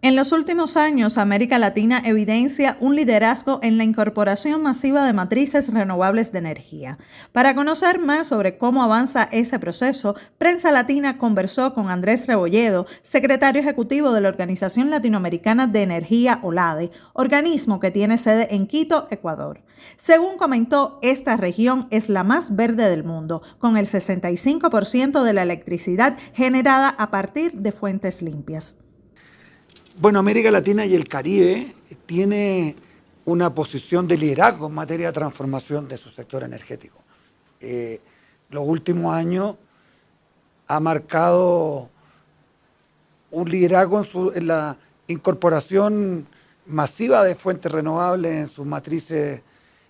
En los últimos años, América Latina evidencia un liderazgo en la incorporación masiva de matrices renovables de energía. Para conocer más sobre cómo avanza ese proceso, Prensa Latina conversó con Andrés Rebolledo, secretario ejecutivo de la Organización Latinoamericana de Energía, OLADE, organismo que tiene sede en Quito, Ecuador. Según comentó, esta región es la más verde del mundo, con el 65% de la electricidad generada a partir de fuentes limpias. Bueno, América Latina y el Caribe tiene una posición de liderazgo en materia de transformación de su sector energético. Los últimos años ha marcado un liderazgo en la incorporación masiva de fuentes renovables en sus matrices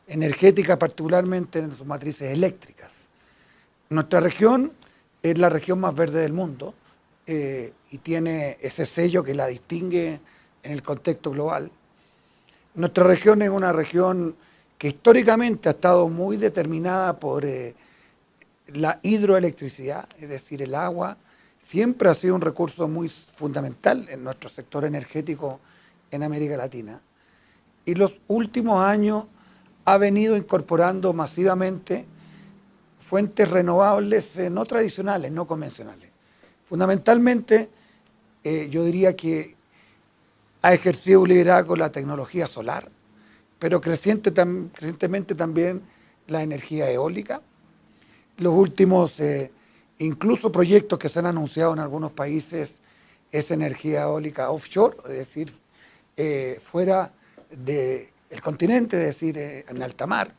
energéticas, particularmente en sus matrices eléctricas. Nuestra región es la región más verde del mundo. Y tiene ese sello que la distingue en el contexto global. Nuestra región es una región que históricamente ha estado muy determinada por la hidroelectricidad, es decir, el agua. Siempre ha sido un recurso muy fundamental en nuestro sector energético en América Latina. Y los últimos años ha venido incorporando masivamente fuentes renovables no tradicionales, no convencionales. Fundamentalmente, yo diría que ha ejercido un liderazgo la tecnología solar, pero crecientemente también la energía eólica. Los últimos, incluso proyectos que se han anunciado en algunos países, es energía eólica offshore, es decir, fuera del continente, es decir, en alta mar.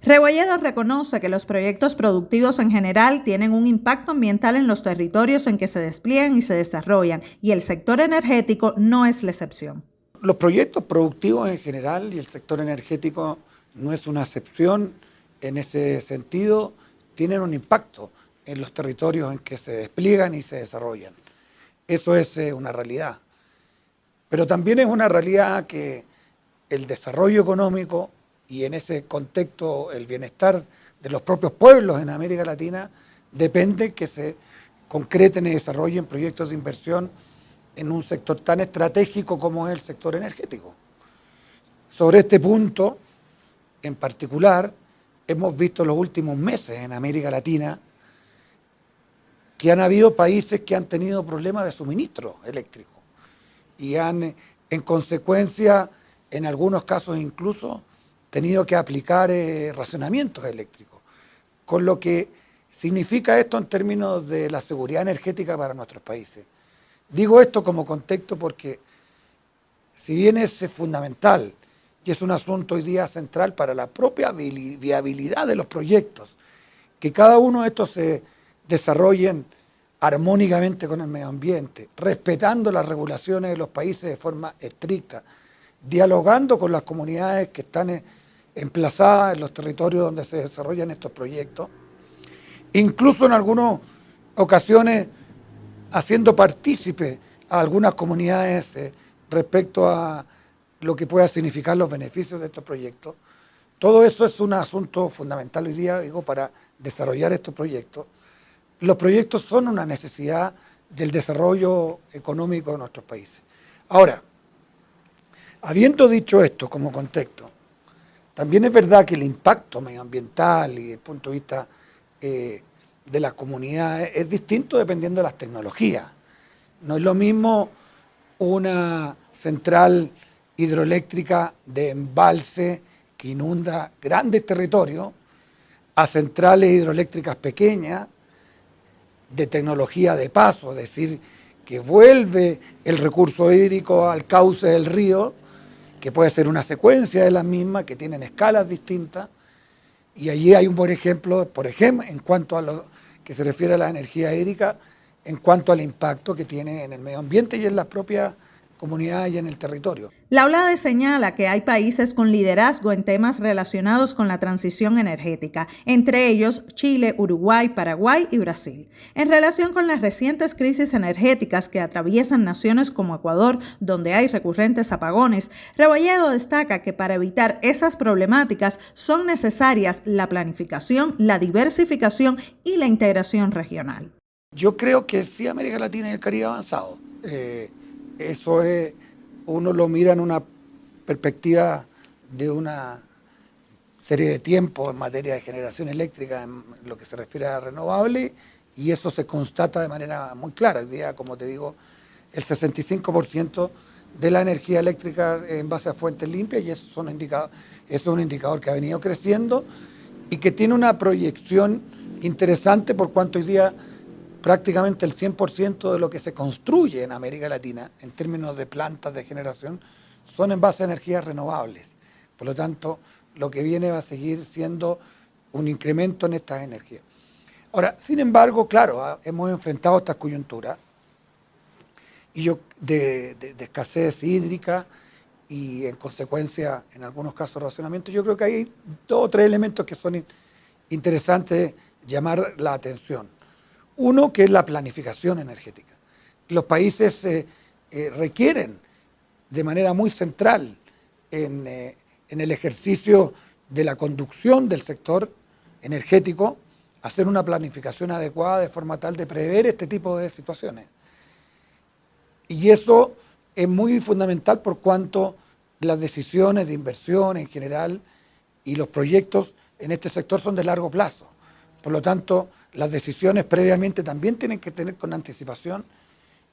Rebolledo reconoce que los proyectos productivos en general tienen un impacto ambiental en los territorios en que se despliegan y se desarrollan, y el sector energético no es la excepción. Los proyectos productivos en general y el sector energético no es una excepción en ese sentido, tienen un impacto en los territorios en que se despliegan y se desarrollan. Eso es una realidad. Pero también es una realidad que el desarrollo económico y en ese contexto el bienestar de los propios pueblos en América Latina depende que se concreten y desarrollen proyectos de inversión en un sector tan estratégico como es el sector energético. Sobre este punto, en particular, hemos visto los últimos meses en América Latina que han habido países que han tenido problemas de suministro eléctrico y han, en consecuencia, en algunos casos incluso, tenido que aplicar racionamientos eléctricos, con lo que significa esto en términos de la seguridad energética para nuestros países. Digo esto como contexto porque si bien es fundamental y es un asunto hoy día central para la propia viabilidad de los proyectos, que cada uno de estos se desarrollen armónicamente con el medio ambiente, respetando las regulaciones de los países de forma estricta, dialogando con las comunidades que están emplazadas en los territorios donde se desarrollan estos proyectos, incluso en algunas ocasiones haciendo partícipe a algunas comunidades respecto a lo que pueda significar los beneficios de estos proyectos. Todo eso es un asunto fundamental hoy día, digo, para desarrollar estos proyectos. Los proyectos son una necesidad del desarrollo económico de nuestros países. Ahora, habiendo dicho esto como contexto, también es verdad que el impacto medioambiental y desde el punto de vista de las comunidades es distinto dependiendo de las tecnologías. No es lo mismo una central hidroeléctrica de embalse que inunda grandes territorios a centrales hidroeléctricas pequeñas de tecnología de paso, es decir, que vuelve el recurso hídrico al cauce del río, que puede ser una secuencia de las mismas, que tienen escalas distintas, y allí hay un buen ejemplo, en cuanto a lo que se refiere a la energía hídrica, en cuanto al impacto que tiene en el medio ambiente y en las propias comunidades y en el territorio. La OLADE señala que hay países con liderazgo en temas relacionados con la transición energética, entre ellos Chile, Uruguay, Paraguay y Brasil. En relación con las recientes crisis energéticas que atraviesan naciones como Ecuador, donde hay recurrentes apagones, Rebolledo destaca que para evitar esas problemáticas son necesarias la planificación, la diversificación y la integración regional. Yo creo que sí, América Latina y el Caribe ha avanzado. eso es, uno lo mira en una perspectiva de una serie de tiempo en materia de generación eléctrica en lo que se refiere a renovables, y eso se constata de manera muy clara. Hoy día, como te digo, el 65% de la energía eléctrica en base a fuentes limpias, y eso es un indicador que ha venido creciendo y que tiene una proyección interesante, por cuanto hoy día prácticamente el 100% de lo que se construye en América Latina en términos de plantas de generación son en base a energías renovables. Por lo tanto, lo que viene va a seguir siendo un incremento en estas energías. Ahora, sin embargo, claro, hemos enfrentado estas coyunturas de escasez hídrica y en consecuencia, en algunos casos, racionamiento. Yo creo que hay 2 o 3 elementos que son interesantes llamar la atención. Uno, que es la planificación energética. Los países requieren de manera muy central en el ejercicio de la conducción del sector energético, hacer una planificación adecuada de forma tal de prever este tipo de situaciones. Y eso es muy fundamental por cuanto las decisiones de inversión en general y los proyectos en este sector son de largo plazo. Por lo tanto, las decisiones previamente también tienen que tener con anticipación,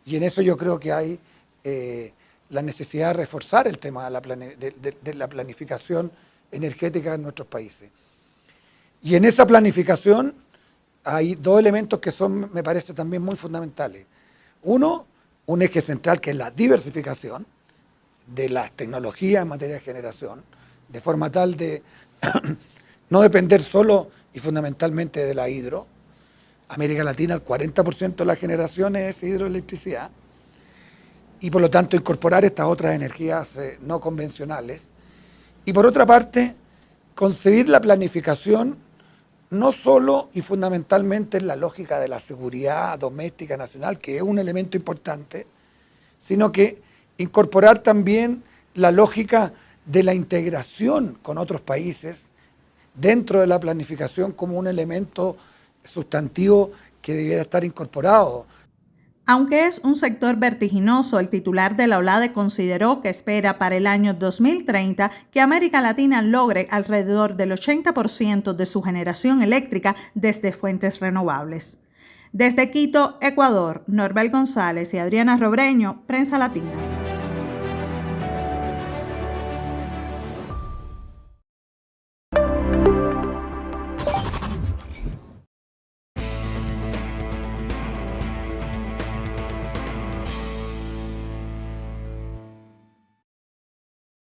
y en eso yo creo que hay la necesidad de reforzar el tema de la planificación energética en nuestros países. Y en esa planificación hay 2 elementos que son, me parece, también muy fundamentales. Uno, un eje central, que es la diversificación de las tecnologías en materia de generación, de forma tal de no depender solo y fundamentalmente de la hidro. América Latina, el 40% de la generación es hidroelectricidad, y por lo tanto incorporar estas otras energías no convencionales. Y por otra parte, concebir la planificación no solo y fundamentalmente en la lógica de la seguridad doméstica nacional, que es un elemento importante, sino que incorporar también la lógica de la integración con otros países dentro de la planificación como un elemento sustantivo que debiera estar incorporado. Aunque es un sector vertiginoso, el titular de la OLADE consideró que espera para el año 2030 que América Latina logre alrededor del 80% de su generación eléctrica desde fuentes renovables. Desde Quito, Ecuador, Norbel González y Adriana Robreño, Prensa Latina.